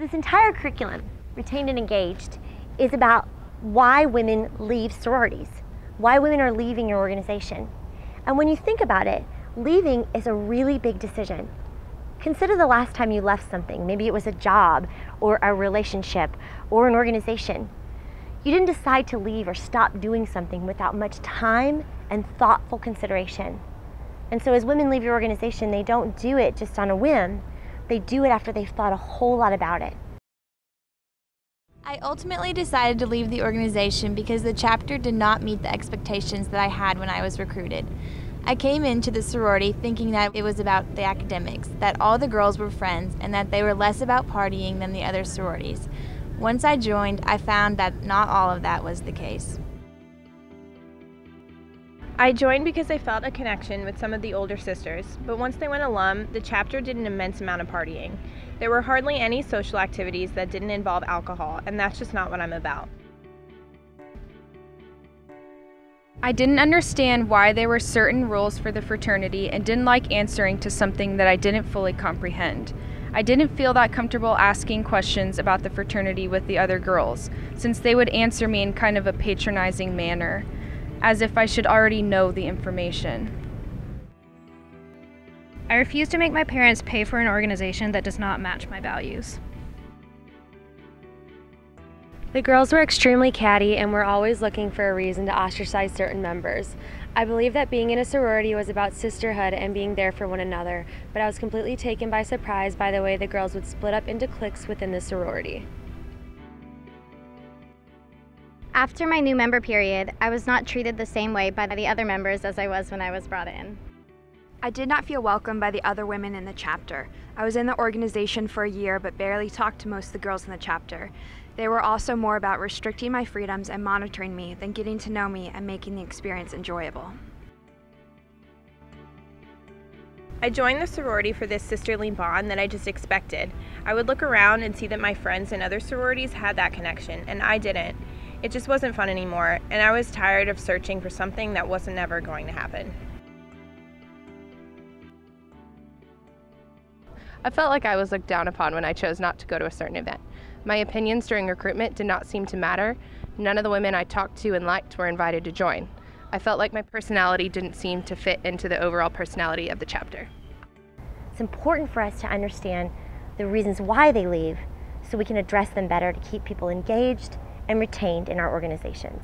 this entire curriculum, Retained and Engaged, is about why women leave sororities, why women are leaving your organization. And when you think about it, leaving is a really big decision. Consider the last time you left something. Maybe it was a job or a relationship or an organization. You didn't decide to leave or stop doing something without much time and thoughtful consideration. And so as women leave your organization, they don't do it just on a whim. They do it after they've thought a whole lot about it. I ultimately decided to leave the organization because the chapter did not meet the expectations that I had when I was recruited. I came into the sorority thinking that it was about the academics, that all the girls were friends, and that they were less about partying than the other sororities. Once I joined, I found that not all of that was the case. I joined because I felt a connection with some of the older sisters, but once they went alum, the chapter did an immense amount of partying. There were hardly any social activities that didn't involve alcohol, and that's just not what I'm about. I didn't understand why there were certain rules for the fraternity and didn't like answering to something that I didn't fully comprehend. I didn't feel that comfortable asking questions about the fraternity with the other girls, since they would answer me in kind of a patronizing manner, as if I should already know the information. I refuse to make my parents pay for an organization that does not match my values. The girls were extremely catty and were always looking for a reason to ostracize certain members. I believe that being in a sorority was about sisterhood and being there for one another, but I was completely taken by surprise by the way the girls would split up into cliques within the sorority. After my new member period, I was not treated the same way by the other members as I was when I was brought in. I did not feel welcome by the other women in the chapter. I was in the organization for a year but barely talked to most of the girls in the chapter. They were also more about restricting my freedoms and monitoring me than getting to know me and making the experience enjoyable. I joined the sorority for this sisterly bond that I just expected. I would look around and see that my friends in other sororities had that connection, and I didn't. It just wasn't fun anymore, and I was tired of searching for something that wasn't ever going to happen. I felt like I was looked down upon when I chose not to go to a certain event. My opinions during recruitment did not seem to matter. None of the women I talked to and liked were invited to join. I felt like my personality didn't seem to fit into the overall personality of the chapter. It's important for us to understand the reasons why they leave so we can address them better to keep people engaged and retained in our organizations.